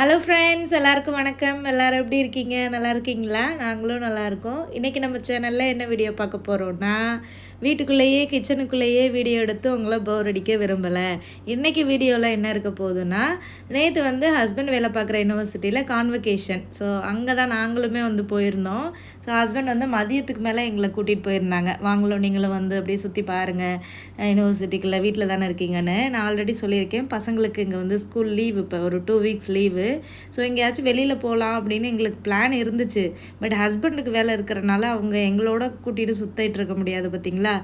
Hello friends, எல்லாருக்கும் வணக்கம். எல்லோரும் எப்படி இருக்கீங்க? நல்லா இருக்கீங்களா? நாங்களும் நல்லாயிருக்கோம். இன்றைக்கி நம்ம சேனலில் என்ன வீடியோ பார்க்க போகிறோன்னா, வீட்டுக்குள்ளேயே கிச்சனுக்குள்ளேயே வீடியோ எடுத்து உங்களை போர் அடிக்க விரும்பலை. இன்றைக்கி வீடியோவில் என்ன இருக்க போகுதுன்னா, நேற்று ஹஸ்பண்ட் வேலை பார்க்குற யூனிவர்சிட்டியில் கான்வகேஷன். ஸோ அங்கே தான் நாங்களுமே போயிருந்தோம். ஸோ ஹஸ்பண்ட் மதியத்துக்கு மேலே எங்களை கூட்டிகிட்டு போயிருந்தாங்க. வாங்களும் நீங்களும் அப்படியே சுற்றி பாருங்கள் யூனிவர்சிட்டிக்குள்ளே, வீட்டில் தானே இருக்கீங்கன்னு. நான் ஆல்ரெடி சொல்லியிருக்கேன், பசங்களுக்கு இங்கே ஸ்கூல் லீவ், இப்போ ஒரு 2 வீக்ஸ் லீவு. ஸோ எங்கேயாச்சும் வெளியில் போகலாம் அப்படின்னு எங்களுக்கு பிளான் இருந்துச்சு. பட் ஹஸ்பண்டுக்கு வேலை இருக்கிறனால அவங்க எங்களோட கூட்டிகிட்டு சுற்றிட்டு இருக்க முடியாது பார்த்தீங்களா.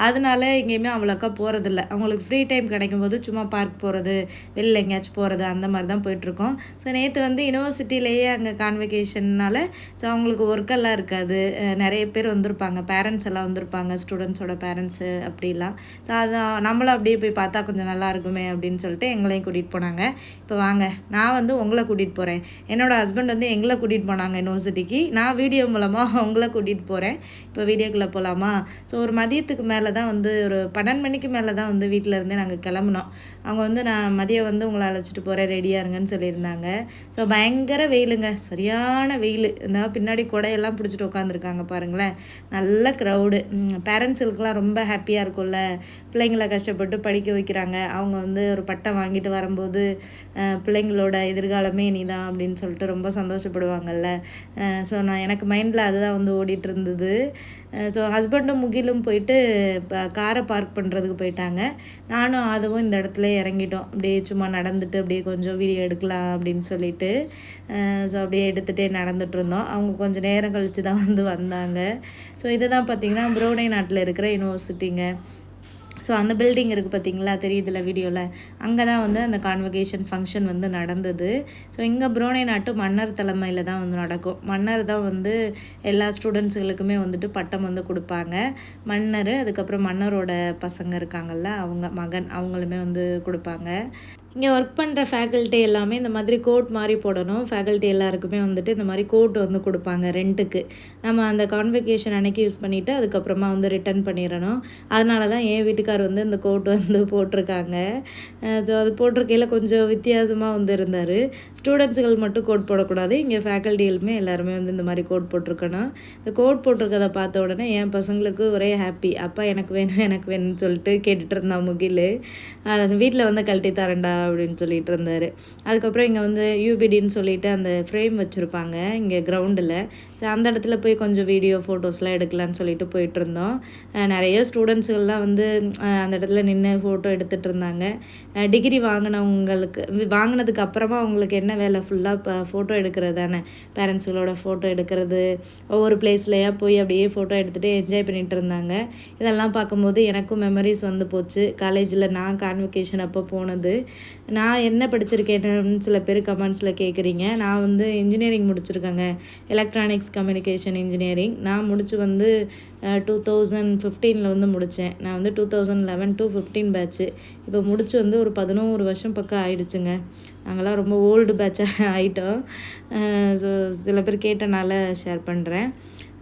அதனால எங்கேயுமே அவ்வளோக்கா போகிறதில்ல. அவங்களுக்கு ஃப்ரீ டைம் கிடைக்கும்போது சும்மா பார்க் போகிறது, வெளியில் எங்கேயாச்சும் போகிறது, அந்த மாதிரி தான் போயிட்டுருக்கோம். ஸோ நேற்று யூனிவர்சிட்டியிலேயே அங்கே கான்வகேஷன்னால ஸோ அவங்களுக்கு ஒர்க்கெல்லாம் இருக்காது. நிறைய பேர் வந்திருப்பாங்க, பேரண்ட்ஸ் எல்லாம் வந்திருப்பாங்க, ஸ்டூடெண்ட்ஸோட பேரண்ட்ஸு அப்படிலாம். ஸோ அதான் நம்மளும் அப்படியே போய் பார்த்தா கொஞ்சம் நல்லா இருக்குமே அப்படின்னு சொல்லிட்டு எங்களையும் கூட்டிகிட்டு போனாங்க. இப்போ வாங்க, நான் உங்களை கூட்டிகிட்டு போகிறேன். என்னோடய ஹஸ்பண்ட் எங்களை கூட்டிகிட்டு போனாங்க யூனிவர்சிட்டிக்கு. நான் வீடியோ மூலமாக உங்களை கூட்டிகிட்டு போகிறேன். இப்போ வீடியோக்குள்ளே போகலாமா? ஸோ ஒரு மதியத்துக்கு மேலே தான் ஒரு 12 மணிக்கு மேலே தான் வீட்டில் இருந்தே நாங்கள் கிளம்புனோம். அவங்க நான் மதியம் உங்களை அழைச்சிட்டு போகிறேன், ரெடியாக இருங்கன்னு சொல்லியிருந்தாங்க. ஸோ பயங்கர வெயிலுங்க, சரியான வெயில். இந்த பின்னாடி கொடையெல்லாம் பிடிச்சிட்டு உட்காந்துருக்காங்க பாருங்களேன். நல்ல க்ரௌடு. பேரண்ட்ஸுக்கெலாம் ரொம்ப ஹாப்பியாக இருக்கும்ல, பிள்ளைங்களை கஷ்டப்பட்டு படிக்க வைக்கிறாங்க. அவங்க ஒரு பட்டம் வாங்கிட்டு வரும்போது பிள்ளைங்களோட எதிர்காலமே நீ தான் அப்படின்னு சொல்லிட்டு ரொம்ப சந்தோஷப்படுவாங்கல்ல. ஸோ எனக்கு மைண்டில் அதுதான் ஓடிட்டு இருந்தது. ஸோ ஹஸ்பண்டும் முகிலும் போயிட்டு இப்போ காரை பார்க் பண்ணுறதுக்கு போயிட்டாங்க. நானும் அதுவும் இந்த இடத்துல இறங்கிட்டோம். அப்படியே சும்மா நடந்துட்டு அப்படியே கொஞ்சம் வீடியோ எடுக்கலாம் அப்படின்னு சொல்லிட்டு ஸோ அப்படியே எடுத்துகிட்டே நடந்துகிட்டு இருந்தோம். அவங்க கொஞ்சம் நேரம் கழித்து தான் வந்தாங்க. ஸோ இதை தான் பார்த்திங்கன்னா புரூனே நாட்டில் இருக்கிற யூனிவர்சிட்டிங்க. ஸோ அந்த பில்டிங் இருக்குது பார்த்திங்களா, தெரியுதுல வீடியோவில். அங்கே தான் அந்த கான்வகேஷன் ஃபங்க்ஷன் நடந்தது. ஸோ இங்கே புரூனே நாட்டு மன்னர் தலைமையில் தான் நடக்கும். மன்னர் தான் எல்லா ஸ்டூடெண்ட்ஸுகளுக்குமே பட்டம் கொடுப்பாங்க. மன்னர், அதுக்கப்புறம் மன்னரோட பசங்க இருக்காங்கல்ல, அவங்க மகன், அவங்களுமே கொடுப்பாங்க. இங்கே ஒர்க் பண்ணுற ஃபேக்கல்ட்டி எல்லாமே இந்த மாதிரி கோட் மாதிரி போடணும். ஃபேக்கல்ட்டி எல்லாருக்குமே இந்த மாதிரி கோட் கொடுப்பாங்க ரெண்ட்டுக்கு. நம்ம அந்த கான்வகேஷன் அன்னைக்கு யூஸ் பண்ணிவிட்டு அதுக்கப்புறமா ரிட்டர்ன் பண்ணிடணும். அதனால தான் என் வீட்டுக்கார் இந்த கோட் போட்டிருக்காங்க. ஸோ அது போட்டிருக்கையில் கொஞ்சம் வித்தியாசமாக இருந்தார். ஸ்டூடெண்ட்ஸுகள் மட்டும் கோட் போடக்கூடாது, இங்கே ஃபேக்கல்ட்டிகளுமே எல்லாருமே இந்த மாதிரி கோட் போட்டிருக்கணும். இந்த கோட் போட்டிருக்கதை பார்த்த உடனே என் பசங்களுக்கு ஒரே ஹாப்பி. அப்பா எனக்கு வேணும் எனக்கு வேணும்னு சொல்லிட்டு கேட்டுட்டு இருந்தான் முகில். அது வீட்டில் கழட்டி தரேன்டா அப்படின்னு சொல்லிட்டு இருந்தார். அதுக்கப்புறம் இங்கே யூபிடின்னு சொல்லிட்டு அந்த ஃப்ரேம் வச்சுருப்பாங்க இங்கே கிரவுண்டில். ஸோ அந்த இடத்துல போய் கொஞ்சம் வீடியோ ஃபோட்டோஸ்லாம் எடுக்கலான்னு சொல்லிட்டு போயிட்டுருந்தோம். நிறைய ஸ்டூடெண்ட்ஸுகள்லாம் அந்த இடத்துல நின்று ஃபோட்டோ எடுத்துகிட்டு இருந்தாங்க. டிகிரி வாங்கினதுக்கு அப்புறமா அவங்களுக்கு என்ன வேலை, ஃபுல்லாக இப்போ ஃபோட்டோ எடுக்கிறது தானே. பேரண்ட்ஸுகளோட ஃபோட்டோ எடுக்கிறது, ஒவ்வொரு பிளேஸ்லையாக போய் அப்படியே ஃபோட்டோ எடுத்துகிட்டு என்ஜாய் பண்ணிகிட்டு இருந்தாங்க. இதெல்லாம் பார்க்கும்போது எனக்கும் மெமரிஸ் போச்சு. காலேஜில் நான் கான்வகேஷன் அப்போ போனது. நான் என்ன படிச்சிருக்கேன்னு சில பேர் கமெண்ட்ஸில் கேட்குறீங்க. நான் இன்ஜினியரிங் முடிச்சிருக்கேங்க, எலக்ட்ரானிக்ஸ் கம்யூனிகேஷன் இன்ஜினியரிங். நான் முடிச்சு 2015 முடித்தேன். நான் 2011 to 15 பேட்ச்சு. இப்போ முடிச்சு ஒரு 11 வருஷம் பக்கம் ஆயிடுச்சுங்க. நாங்களாம் ரொம்ப ஓல்டு பேட்சாக ஆகிட்டோம். ஸோ சில பேர் கேட்டனால ஷேர் பண்ணுறேன்.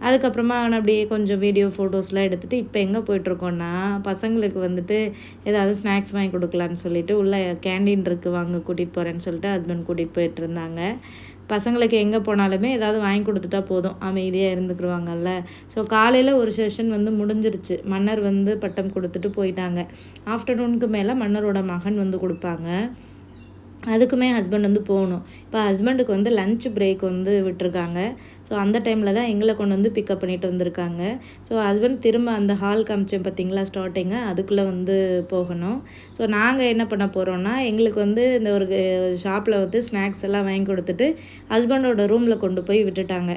அதுக்கப்புறமா நான் அப்படியே கொஞ்சம் வீடியோ ஃபோட்டோஸ்லாம் எடுத்துகிட்டு இப்போ எங்கே போயிட்டுருக்கோன்னா, பசங்களுக்கு ஏதாவது ஸ்நாக்ஸ் வாங்கி கொடுக்கலான்னு சொல்லிட்டு உள்ளே கேண்டீன் இருக்குது, வாங்க கூட்டிகிட்டு போகிறேன்னு சொல்லிட்டு ஹஸ்பண்ட் கூட்டிகிட்டு போயிட்டு இருந்தாங்க. பசங்களுக்கு எங்கே போனாலுமே ஏதாவது வாங்கி கொடுத்துட்டா போதும், அமைதியாக இருந்துக்குருவாங்கல்ல. ஸோ காலையில் ஒரு செஷன் முடிஞ்சிருச்சு. மன்னர் பட்டம் கொடுத்துட்டு போயிட்டாங்க. ஆஃப்டர்நூனுக்கு மேலே மன்னரோட மகன் கொடுப்பாங்க. அதுக்குமே ஹஸ்பண்ட் போகணும். இப்போ ஹஸ்பண்டுக்கு லன்ச் பிரேக் விட்டுருக்காங்க. ஸோ அந்த டைமில் தான் எங்களை கொண்டு பிக்கப் பண்ணிட்டு வந்திருக்காங்க. ஸோ ஹஸ்பண்ட் திரும்ப அந்த ஹால் காமிச்சேன் பார்த்திங்களா ஸ்டார்டிங்கு, அதுக்குள்ளே போகணும். ஸோ நாங்கள் என்ன பண்ண போகிறோன்னா, எங்களுக்கு இந்த ஒரு ஷாப்பில் ஸ்நாக்ஸ் எல்லாம் வாங்கி கொடுத்துட்டு ஹஸ்பண்டோட ரூமில் கொண்டு போய் விட்டுட்டாங்க.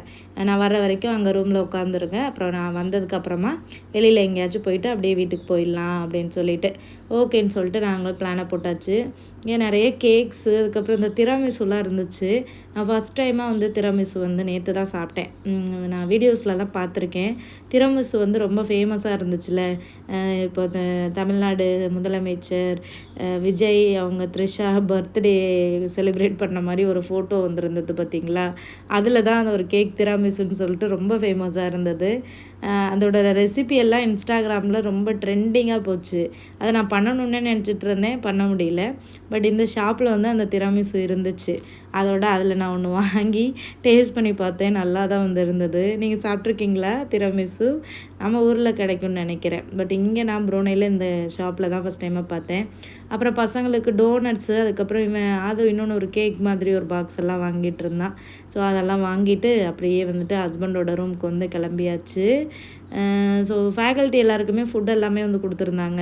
நான் வர்ற வரைக்கும் அங்கே ரூமில் உட்காந்துருக்கேன். அப்புறம் நான் வந்ததுக்கப்புறமா வெளியில் எங்கேயாச்சும் போயிட்டு அப்படியே வீட்டுக்கு போயிடலாம் அப்படின்னு சொல்லிட்டு ஓகேன்னு சொல்லிட்டு நாங்களும் பிளானை போட்டாச்சு. இங்கே நிறைய கேக்ஸு, அதுக்கப்புறம் இந்த திராமிசுலாம் இருந்துச்சு. நான் ஃபஸ்ட் டைமாக திராமிசு நேற்று தான் சாப்பிட்டேன். நான் வீடியோஸில் தான் பார்த்துருக்கேன். திராமிசு ரொம்ப ஃபேமஸாக இருந்துச்சுல்ல. இப்போ இந்த தமிழ்நாடு முதலமைச்சர் விஜய் அவங்க த்ரிஷா பர்த்டே செலிப்ரேட் பண்ண மாதிரி ஒரு ஃபோட்டோ இருந்தது பார்த்திங்களா. அதில் தான் அந்த ஒரு கேக் திராமிசுன்னு சொல்லிட்டு ரொம்ப ஃபேமஸாக இருந்தது. அதோட ரெசிபி எல்லாம் இன்ஸ்டாகிராமில் ரொம்ப ட்ரெண்டிங்காக போச்சு. அதை நான் பண்ணணுன்னே நினச்சிட்டு இருந்தேன், பண்ண முடியல. பட் இந்த ஷாப்பில் அந்த திராமிசு இருந்துச்சு. அதோட அதில் நான் ஒன்று வாங்கி டேஸ்ட் பண்ணி பார்த்தேன். நல்லா தான் வந்து இருந்தது. நீங்கள் சாப்பிட்ருக்கீங்களா திராமிசு? நம்ம ஊரில் கிடைக்கும்னு நினைக்கிறேன். பட் இங்கே நான் ப்ரூனேயில் இந்த ஷாப்பில் தான் ஃபஸ்ட் டைமாக பார்த்தேன். அப்புறம் பசங்களுக்கு டோனட்ஸு, அதுக்கப்புறம் அது இன்னொன்று ஒரு கேக் மாதிரி ஒரு பாக்ஸ் எல்லாம் வாங்கிட்டு இருந்தான். ஸோ அதெல்லாம் வாங்கிட்டு அப்படியே வந்துட்டு ஹஸ்பண்டோட ரூமுக்கு வந்து கிளம்பியாச்சு. ஸோ ஃபேக்கல்ட்டி எல்லாருக்குமே ஃபுட் எல்லாமே வந்து கொடுத்துருந்தாங்க.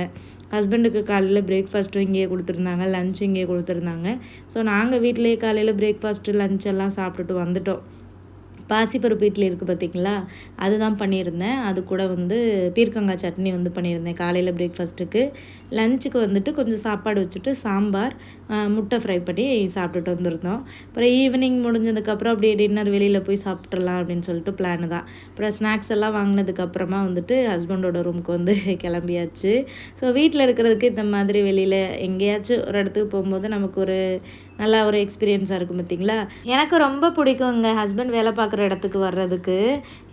ஹஸ்பண்டுக்கு காலையில் பிரேக்ஃபாஸ்ட்டும் இங்கேயே கொடுத்துருந்தாங்க, லஞ்ச் இங்கேயே கொடுத்துருந்தாங்க. ஸோ நாங்கள் வீட்டிலேயே காலையில் பிரேக்ஃபாஸ்ட்டு லஞ்ச் எல்லாம் சாப்பிட்டுட்டு வந்துட்டோம். பாசிப்பருப்பு இட்லி இருக்குது பார்த்திங்களா, அதுதான் பண்ணியிருந்தேன். அது கூட வந்து பீர்க்கங்காய் சட்னி வந்து பண்ணியிருந்தேன் காலையில் பிரேக்ஃபாஸ்ட்டுக்கு. லஞ்சுக்கு வந்துட்டு கொஞ்சம் சாப்பாடு வச்சுட்டு சாம்பார், முட்டை ஃப்ரை பண்ணி சாப்பிட்டுட்டு வந்திருந்தோம். அப்புறம் ஈவினிங் முடிஞ்சதுக்கப்புறம் அப்படியே டின்னர் வெளியில் போய் சாப்பிட்றலாம் அப்படின்னு சொல்லிட்டு பிளான் தான். அப்புறம் ஸ்நாக்ஸ் எல்லாம் வாங்கினதுக்கப்புறமா வந்துட்டு ஹஸ்பண்டோட ரூமுக்கு வந்து கிளம்பியாச்சு. ஸோ வீட்டில் இருக்கிறதுக்கு இந்த மாதிரி வெளியில் எங்கேயாச்சும் ஒரு இடத்துக்கு போகும்போது நமக்கு ஒரு நல்லா ஒரு எக்ஸ்பீரியன்ஸாக இருக்கும் பார்த்திங்களா. எனக்கு ரொம்ப பிடிக்குங்க ஹஸ்பண்ட் வேலை பார்க்குற இடத்துக்கு வர்றதுக்கு.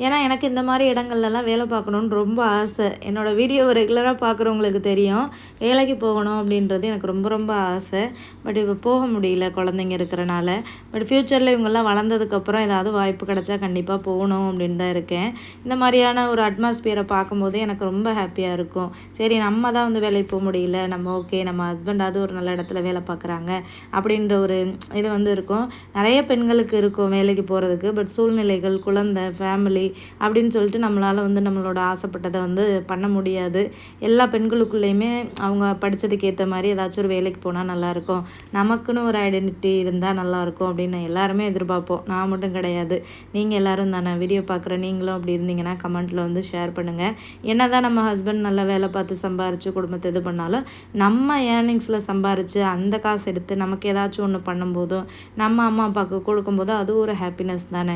ஏன்னா எனக்கு இந்த மாதிரி இடங்கள்லாம் வேலை பார்க்கணுன்னு ரொம்ப ஆசை. என்னோடய வீடியோவை ரெகுலராக பார்க்குறவங்களுக்கு தெரியும், வேலைக்கு போகணும் அப்படின்றது எனக்கு ரொம்ப ரொம்ப ஆசை. பட் இப்போ போக முடியல குழந்தைங்க இருக்கிறனால. பட் ஃப்யூச்சரில் இவங்கெல்லாம் வளர்ந்ததுக்கப்புறம் ஏதாவது வாய்ப்பு கிடச்சா கண்டிப்பாக போகணும் அப்படின்னு தான் இருக்கேன். இந்த மாதிரியான ஒரு அட்மாஸ்பியரை பார்க்கும்போது எனக்கு ரொம்ப ஹாப்பியாக இருக்கும். சரி, நம்ம தான் வந்து வேலைக்கு போக முடியல, நம்ம ஓகே நம்ம ஹஸ்பண்டாவது ஒரு நல்ல இடத்துல வேலை பார்க்குறாங்க அப்படின்ற ஒரு இது வந்து இருக்கும். நிறைய பெண்களுக்கு இருக்கும் வேலைக்கு போகிறதுக்கு. பட் சூழ்நிலைகள், குழந்தை, ஃபேமிலி அப்படின்னு சொல்லிட்டு நம்மளால் வந்து நம்மளோட ஆசைப்பட்டதை வந்து பண்ண முடியாது. எல்லா பெண்களுக்குள்ளேயுமே அவங்க படித்ததுக்கு ஏற்ற மாதிரி ஏதாச்சும் ஒரு வேலைக்கு போனால் நல்லாயிருக்கும், நமக்குன்னு ஒரு ஐடென்டிட்டி இருந்தால் நல்லாயிருக்கும் அப்படின்னு எல்லாருமே எதிர்பார்ப்போம். நான் மட்டும் கிடையாது, நீங்கள் எல்லோரும் தானே. வீடியோ பார்க்குற நீங்களும் அப்படி இருந்தீங்கன்னா கமெண்ட்டில் வந்து ஷேர் பண்ணுங்கள். என்ன தான் நம்ம ஹஸ்பண்ட் நல்லா வேலை பார்த்து சம்பாரித்து குடும்பத்தை இது பண்ணாலும் நம்ம ஏர்னிங்ஸில் சம்பாரித்து அந்த காசு எடுத்து நமக்கு ஏதாச்சும் ஒன்று பண்ணும்போதும் நம்ம அம்மா அப்பாவுக்கு கொடுக்கும்போது அது ஒரு ஹாப்பினஸ் தானே.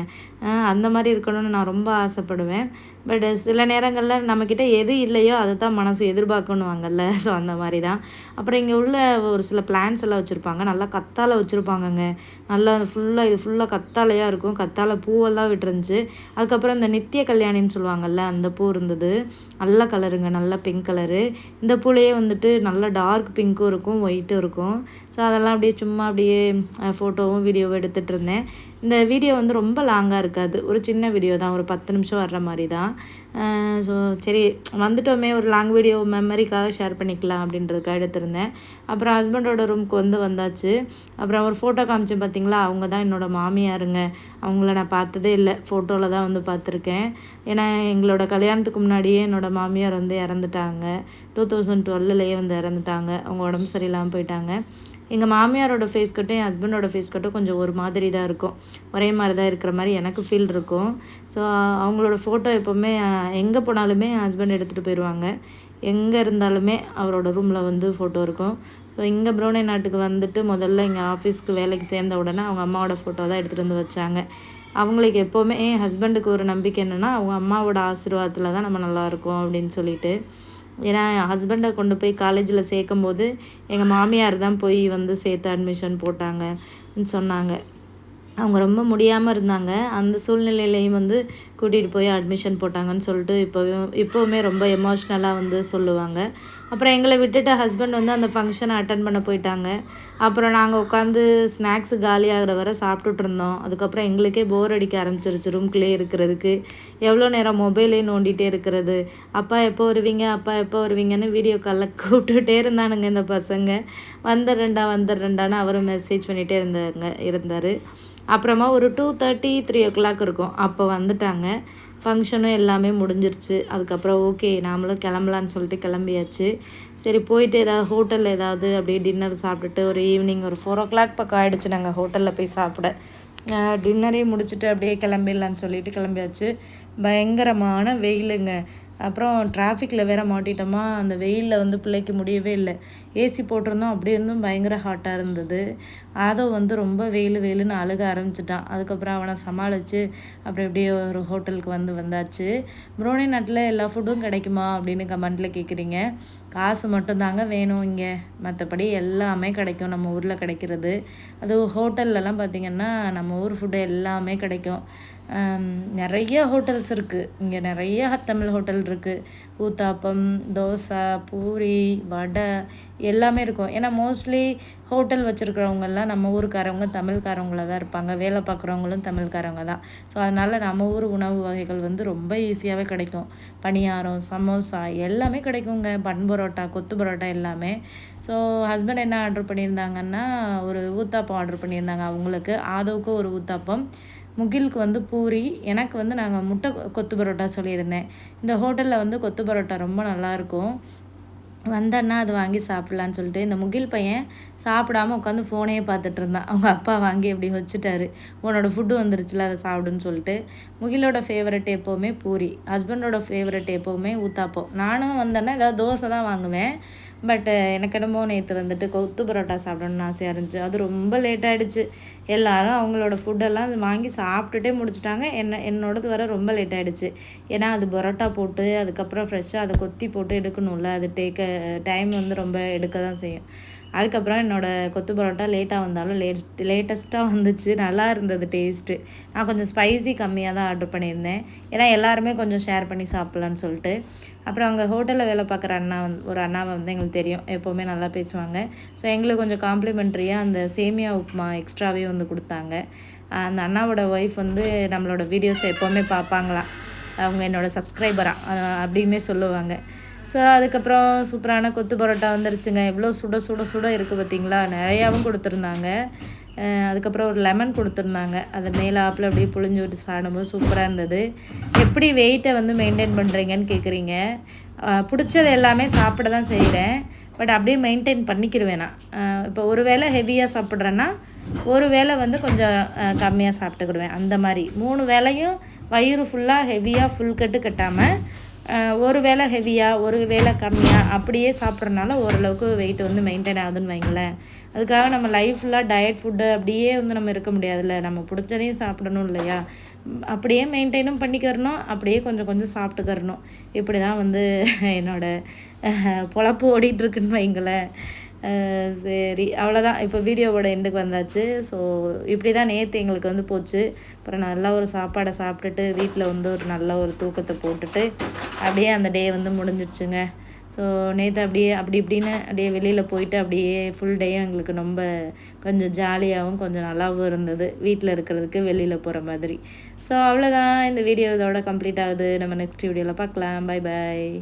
அந்த மாதிரி இருக்கணும்னு நான் ரொம்ப ஆசைப்படுவேன். பட் சில நேரங்களில் நம்மக்கிட்ட எது இல்லையோ அதை தான் மனசு எதிர்பார்க்கணுவாங்கல்ல. ஸோ அந்த மாதிரி தான். அப்புறம் இங்கே உள்ள ஒரு சில பிளான்ஸ் எல்லாம் வச்சுருப்பாங்க, நல்லா கத்தாழை வச்சுருப்பாங்கங்க. நல்லா ஃபுல்லாக இது ஃபுல்லாக கத்தாழையாக இருக்கும். கத்தாழை பூவெல்லாம் விட்டுருந்துச்சு. அதுக்கப்புறம் இந்த நித்திய கல்யாணின்னு சொல்லுவாங்கள்ல, அந்த பூ இருந்தது. நல்ல கலருங்க, நல்ல பிங்க் கலரு. இந்த பூலையே வந்துட்டு நல்ல டார்க் பிங்க்கும் இருக்கும், ஒயிட்டும் இருக்கும். ஸோ அதெல்லாம் அப்படியே சும்மா அப்படியே ஃபோட்டோவும் வீடியோவும் எடுத்துகிட்டு இருந்தேன். இந்த வீடியோ வந்து ரொம்ப லாங்காக இருக்காது, ஒரு சின்ன வீடியோ தான், ஒரு 10 நிமிஷம் வர்ற மாதிரி தான். ஸோ சரி வந்துட்டோமே, ஒரு லாங் வீடியோ மெமரிக்காக ஷேர் பண்ணிக்கலாம் அப்படின்றதுக்காக எடுத்திருந்தேன். அப்புறம் ஹஸ்பண்டோட ரூமுக்கு வந்தாச்சு. அப்புறம் ஒரு ஃபோட்டோ காமிச்சேன் பார்த்திங்களா, அவங்க தான் என்னோடய மாமியாருங்க. அவங்கள நான் பார்த்ததே இல்லை, ஃபோட்டோவில் தான் வந்து பார்த்துருக்கேன். ஏன்னா எங்களோட கல்யாணத்துக்கு முன்னாடியே என்னோடய மாமியார் வந்து இறந்துட்டாங்க. 2012லேயே வந்து இறந்துட்டாங்க. அவங்க உடம்பு சரியில்லாமல் போயிட்டாங்க. எங்கள் மாமியாரோட ஃபேஸ் கட்டும் என் ஹஸ்பண்டோட ஃபேஸ் கட்டும் கொஞ்சம் ஒரு மாதிரி தான் இருக்கும், ஒரே மாதிரி தான் இருக்கிற மாதிரி எனக்கு ஃபீல் இருக்கும். ஸோ அவங்களோட ஃபோட்டோ எப்போவுமே எங்கே போனாலுமே என் ஹஸ்பண்ட் எடுத்துகிட்டு போயிடுவாங்க. எங்கே இருந்தாலுமே அவரோட ரூமில் வந்து ஃபோட்டோ இருக்கும். ஸோ இங்கே ப்ரூனே நாட்டுக்கு வந்துட்டு முதல்ல எங்கள் ஆஃபீஸ்க்கு வேலைக்கு சேர்ந்த உடனே அவங்க அம்மாவோட ஃபோட்டோ தான் எடுத்துகிட்டு வந்து வச்சாங்க. அவங்களுக்கு எப்போவுமே என் ஹஸ்பண்டுக்கு ஒரு நம்பிக்கை என்னென்னா, அவங்க அம்மாவோட ஆசீர்வாதத்தில் தான் நம்ம நல்லாயிருக்கோம் அப்படின்னு சொல்லிட்டு. ஏன்னா என் ஹஸ்பண்டை கொண்டு போய் காலேஜில் சேர்க்கும்போது எங்கள் மாமியார் தான் போய் வந்து சேர்த்து அட்மிஷன் போட்டாங்கன்னு சொன்னாங்க. அவங்க ரொம்ப முடியாமல் இருந்தாங்க, அந்த சூழ்நிலையிலையும் வந்து கூட்டிகிட்டு போய் அட்மிஷன் போட்டாங்கன்னு சொல்லிட்டு இப்போவுமே ரொம்ப எமோஷ்னலாக வந்து சொல்லுவாங்க. அப்புறம் எங்களை விட்டுட்டு ஹஸ்பண்ட் வந்து அந்த ஃபங்க்ஷனை அட்டன் பண்ண போயிட்டாங்க. அப்புறம் நாங்கள் உட்காந்து ஸ்நாக்ஸு காலியாகிற வரை சாப்பிட்டுட்டு இருந்தோம். அதுக்கப்புறம் எங்களுக்கே போர் அடிக்க ஆரம்பிச்சிருச்சு ரூம்குள்ளே இருக்கிறதுக்கு. எவ்வளோ நேரம் மொபைலே நோண்டிகிட்டே இருக்கிறது. அப்பா எப்போ வருவீங்க, அப்பா எப்போ வருவீங்கன்னு வீடியோ காலில் கூப்பிட்டுட்டே இருந்தானுங்க இந்த பசங்க. வந்துடுறேன்டான்னு அவரும் மெசேஜ் பண்ணிகிட்டே இருந்தார். அப்புறமா ஒரு 2:30 3 o'clock இருக்கும், அப்போ வந்துட்டாங்க. ஃபங்க்ஷனும் எல்லாமே முடிஞ்சிருச்சு. அதுக்கப்புறம் ஓகே நாமளும் கிளம்பலான்னு சொல்லிட்டு கிளம்பியாச்சு. சரி போயிட்டு ஏதாவது ஹோட்டலில் ஏதாவது அப்படியே டின்னர் சாப்பிட்டுட்டு ஒரு ஈவினிங் ஒரு 4 o'clock பக்கம் ஆகிடுச்சு நாங்கள் ஹோட்டலில் போய் சாப்பிட. டின்னரே முடிச்சுட்டு அப்படியே கிளம்பிடலான்னு சொல்லிட்டு கிளம்பியாச்சு. பயங்கரமான வெயிலுங்க. அப்புறம் டிராஃபிக்கில் வேறு மாட்டிட்டோமா, அந்த வெயிலில் வந்து பிள்ளைக்கு முடியவே இல்லை. ஏசி போட்டிருந்தோம், அப்படி இருந்தும் பயங்கர ஹாட்டாக இருந்தது. அதை வந்து ரொம்ப வெயிலுன்னு அழுக ஆரம்பிச்சிட்டான். அதுக்கப்புறம் அவனை சமாளித்து அப்படி அப்படியே ஒரு ஹோட்டலுக்கு வந்தாச்சு. ப்ரூனே நாட்டில் எல்லா ஃபுட்டும் கிடைக்குமா அப்படின்னு கமெண்ட்டில் கேட்குறீங்க. காசு மட்டும்தாங்க வேணும் இங்கே, மற்றபடி எல்லாமே கிடைக்கும் நம்ம ஊரில் கிடைக்கிறது. அது ஹோட்டல்லலாம் பார்த்திங்கன்னா நம்ம ஊர் ஃபுட்டு எல்லாமே கிடைக்கும். நிறைய ஹோட்டல்ஸ் இருக்குது இங்கே, நிறைய தமிழ் ஹோட்டல் இருக்குது. ஊத்தாப்பம், தோசை, பூரி, வடை எல்லாமே இருக்கும். ஏன்னா மோஸ்ட்லி ஹோட்டல் வச்சுருக்கிறவங்கெல்லாம் நம்ம ஊருக்காரவங்க தமிழ்காரவங்களாக தான் இருப்பாங்க. வேலை பார்க்குறவங்களும் தமிழ்காரவங்க தான். ஸோ அதனால் நம்ம ஊர் உணவு வகைகள் வந்து ரொம்ப ஈஸியாகவே கிடைக்கும். பணியாரம், சமோசா எல்லாமே கிடைக்குங்க. பன் பரோட்டா, கொத்து பரோட்டா எல்லாமே. ஸோ ஹஸ்பண்ட் என்ன ஆர்டர் பண்ணியிருந்தாங்கன்னா, ஒரு ஊத்தாப்பம் ஆர்டர் பண்ணியிருந்தாங்க அவங்களுக்கு. ஆதவுக்கு ஒரு ஊத்தாப்பம், முகிலுக்கு வந்து பூரி, எனக்கு வந்து நாங்கள் முட்டை கொத்து பரோட்டா சொல்லியிருந்தேன். இந்த ஹோட்டலில் வந்து கொத்து பரோட்டா ரொம்ப நல்லாயிருக்கும். வந்தேன்னா அது வாங்கி சாப்பிட்லான்னு சொல்லிட்டு இந்த முகில் பையன் சாப்பிடாமல் உட்காந்து ஃபோனே பார்த்துட்டு இருந்தான். அவங்க அப்பா வாங்கி அப்படி வச்சுட்டாரு. உன்னோட ஃபுட்டு வந்துருச்சுல அதை சாப்பிடுன்னு சொல்லிட்டு. முகிலோட ஃபேவரெட் எப்போவுமே பூரி, ஹஸ்பண்டோட ஃபேவரெட் எப்போவுமே ஊத்தாப்பம். நானும் வந்தேன்னா ஏதாவது தோசை தான் வாங்குவேன். பட் எனக்கு என்னமோ நேற்று வந்துட்டு கொத்து பரோட்டா சாப்பிடணும்னு ஆசையாக இருந்துச்சு. அது ரொம்ப லேட் ஆகிடுச்சு. எல்லோரும் அவங்களோட ஃபுட்டெல்லாம் வாங்கி சாப்பிட்டுட்டே முடிச்சிட்டாங்க. என்னோடது வர ரொம்ப லேட் ஆகிடுச்சு. ஏன்னா அது பரோட்டா போட்டு அதுக்கப்புறம் ஃப்ரெஷ்ஷாக அதை கொத்தி போட்டு எடுக்கணும்ல, அது டைம் வந்து ரொம்ப எடுக்க தான் செய்யும். அதுக்கப்புறம் என்னோடய கொத்து பரோட்டா லேட்டாக வந்தாலும் லேட்டஸ்ட்டாக வந்துச்சு. நல்லா இருந்தது டேஸ்ட்டு. நான் கொஞ்சம் ஸ்பைசி கம்மியாக தான் ஆர்டர் பண்ணியிருந்தேன். ஏன்னா எல்லாருமே கொஞ்சம் ஷேர் பண்ணி சாப்பிட்லான்னு சொல்லிட்டு. அப்புறம் அங்கே ஹோட்டலில் வேலை பார்க்குற ஒரு அண்ணாவை வந்து எங்களுக்கு தெரியும், எப்போவுமே நல்லா பேசுவாங்க. ஸோ எங்களுக்கு கொஞ்சம் காம்ப்ளிமெண்ட்ரியாக அந்த சேமியா உப்புமா எக்ஸ்ட்ராவே வந்து கொடுத்தாங்க. அந்த அண்ணாவோட ஒய்ஃப் வந்து நம்மளோட வீடியோஸை எப்போவுமே பார்ப்பாங்களாம். அவங்க என்னோடய சப்ஸ்கிரைபராக அப்படியுமே சொல்லுவாங்க. ஸோ அதுக்கப்புறம் சூப்பரான கொத்து பரோட்டா வந்துருச்சுங்க. எவ்வளோ சுட சுட சுட இருக்குது பார்த்திங்களா. நிறையாவும் கொடுத்துருந்தாங்க. அதுக்கப்புறம் ஒரு லெமன் கொடுத்துருந்தாங்க. அதை மேலாப்பில் அப்படியே புழிஞ்சு விட்டு சாப்பிடும்போது சூப்பராக இருந்தது. எப்படி வெயிட்டை வந்து மெயின்டைன் பண்ணுறீங்கன்னு கேட்குறீங்க. பிடிச்சது எல்லாமே சாப்பிட தான் செய்கிறேன். பட் அப்படியே மெயின்டைன் பண்ணிக்கிடுவேன் நான். இப்போ ஒரு வேளை ஹெவியாக சாப்பிட்றேன்னா ஒரு வேளை வந்து கொஞ்சம் கம்மியாக சாப்பிட்டுக்கிடுவேன். அந்த மாதிரி 3 வேளையும் வயிறு ஃபுல்லாக ஹெவியாக ஃபுல் கட்டு கட்டாமல் ஒரு வேளை ஹெவியாக ஒரு வேளை கம்மியாக அப்படியே சாப்பிட்றனால ஓரளவுக்கு வெயிட் வந்து மெயின்டைன் ஆகுதுன்னு வைங்களேன். அதுக்காக நம்ம லைஃப் ஃபுல்லாக டயட் ஃபுட்டு அப்படியே வந்து நம்ம இருக்க முடியாதுல்ல. நம்ம பிடிச்சதையும் சாப்பிடணும் இல்லையா. அப்படியே மெயின்டைனும் பண்ணிக்கிறணும், அப்படியே கொஞ்சம் கொஞ்சம் சாப்பிட்டுக்கிறணும். இப்படி தான் வந்து என்னோடய பொழப்பு ஓடிட்டுருக்குன்னு வைங்களேன். சரி, அவ்வளோதான். இப்போ வீடியோவோட எண்டுக்கு வந்தாச்சு. ஸோ இப்படி தான் நேற்று எங்களுக்கு வந்து போச்சு. அப்புறம் நல்லா ஒரு சாப்பாடை சாப்பிட்டுட்டு வீட்டில் வந்து ஒரு நல்ல ஒரு தூக்கத்தை போட்டுட்டு அப்படியே அந்த டே வந்து முடிஞ்சிடுச்சுங்க. ஸோ நேற்று அப்படியே அப்படி இப்படின்னு அப்படியே வெளியில் போயிட்டு அப்படியே ஃபுல் டேயும் எங்களுக்கு ரொம்ப கொஞ்சம் ஜாலியாகவும் கொஞ்சம் நல்லாவும் இருந்தது. வீட்டில் இருக்கிறதுக்கு வெளியில் போகிற மாதிரி. ஸோ அவ்வளோதான். இந்த வீடியோ இதோட கம்ப்ளீட் ஆகுது. நம்ம நெக்ஸ்ட் வீடியோவில் பார்க்கலாம். Bye bye.